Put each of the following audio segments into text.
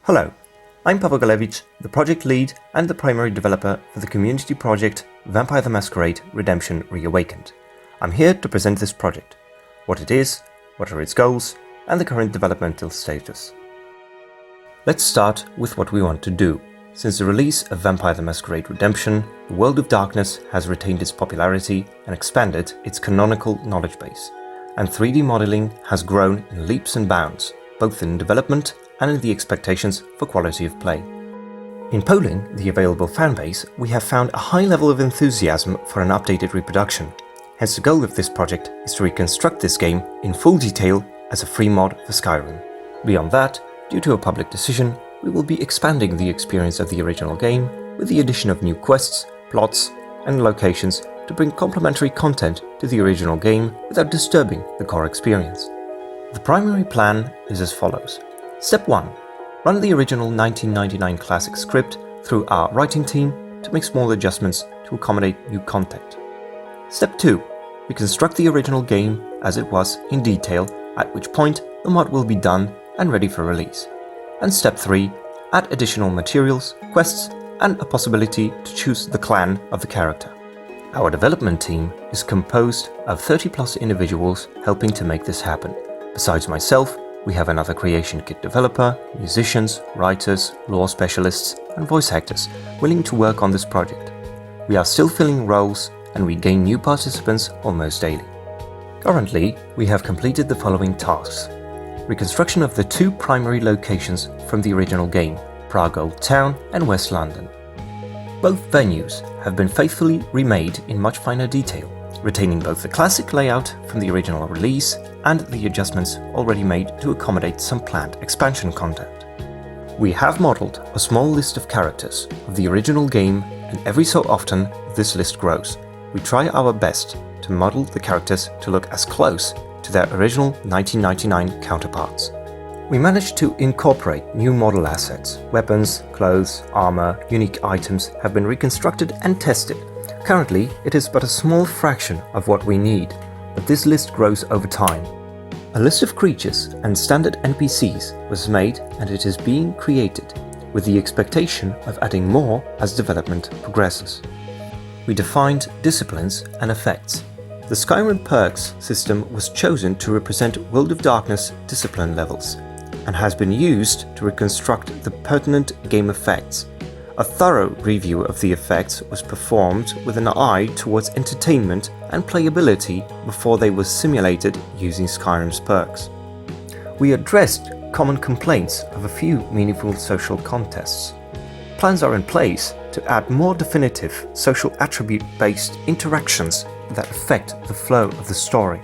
Hello, I'm Pavel Galevich, the project lead and the primary developer for the community project Vampire the Masquerade Redemption Reawakened. I'm here to present this project, what it is, what are its goals, and the current developmental status. Let's start with what we want to do. Since the release of Vampire the Masquerade Redemption, the World of Darkness has retained its popularity and expanded its canonical knowledge base, and 3D modeling has grown in leaps and bounds, both in development and in the expectations for quality of play. In polling the available fanbase, we have found a high level of enthusiasm for an updated reproduction. Hence the goal of this project is to reconstruct this game in full detail as a free mod for Skyrim. Beyond that, due to a public decision, we will be expanding the experience of the original game with the addition of new quests, plots, and locations to bring complementary content to the original game without disturbing the core experience. The primary plan is as follows. Step 1. Run the original 1999 classic script through our writing team to make small adjustments to accommodate new content. Step 2. Reconstruct the original game as it was in detail, at which point the mod will be done and ready for release. And Step 3. Add additional materials, quests, and a possibility to choose the clan of the character. Our development team is composed of 30+ individuals helping to make this happen. Besides myself, we have another creation kit developer, musicians, writers, lore specialists, and voice actors willing to work on this project. We are still filling roles and we gain new participants almost daily. Currently, we have completed the following tasks. Reconstruction of the 2 primary locations from the original game, Prague Old Town and West London. Both venues have been faithfully remade in much finer detail, retaining both the classic layout from the original release and the adjustments already made to accommodate some planned expansion content. We have modeled a small list of characters of the original game, and every so often this list grows. We try our best to model the characters to look as close to their original 1999 counterparts. We managed to incorporate new model assets. Weapons, clothes, armor, unique items have been reconstructed and tested. Currently, it is but a small fraction of what we need, but this list grows over time. A list of creatures and standard NPCs was made and it is being created, with the expectation of adding more as development progresses. We defined disciplines and effects. The Skyrim perks system was chosen to represent World of Darkness discipline levels, and has been used to reconstruct the pertinent game effects. A thorough review of the effects was performed with an eye towards entertainment and playability before they were simulated using Skyrim's perks. We addressed common complaints of a few meaningful social contests. Plans are in place to add more definitive social attribute-based interactions that affect the flow of the story.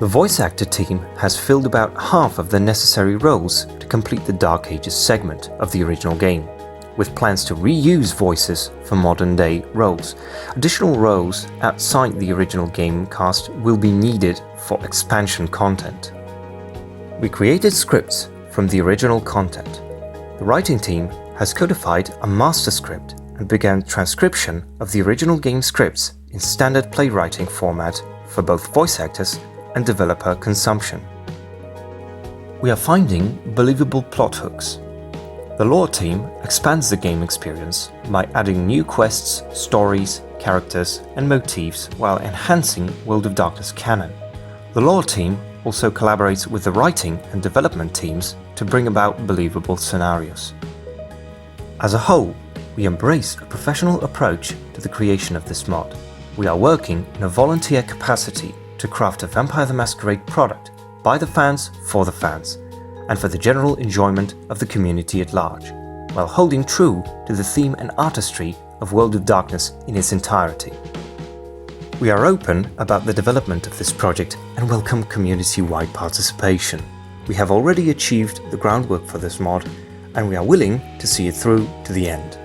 The voice actor team has filled about half of the necessary roles to complete the Dark Ages segment of the original game, with plans to reuse voices for modern-day roles. Additional roles outside the original game cast will be needed for expansion content. We created scripts from the original content. The writing team has codified a master script and began transcription of the original game scripts in standard playwriting format for both voice actors and developer consumption. We are finding believable plot hooks. The lore team expands the game experience by adding new quests, stories, characters, and motifs while enhancing World of Darkness canon. The lore team also collaborates with the writing and development teams to bring about believable scenarios. As a whole, we embrace a professional approach to the creation of this mod. We are working in a volunteer capacity to craft a Vampire the Masquerade product by the fans for the fans, and for the general enjoyment of the community at large, while holding true to the theme and artistry of World of Darkness in its entirety. We are open about the development of this project and welcome community-wide participation. We have already achieved the groundwork for this mod, and we are willing to see it through to the end.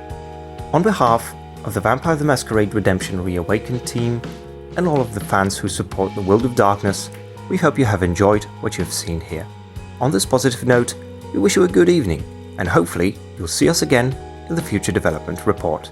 On behalf of the Vampire the Masquerade Redemption Reawakened team and all of the fans who support the World of Darkness, we hope you have enjoyed what you have seen here. On this positive note, we wish you a good evening, and hopefully you'll see us again in the future development report.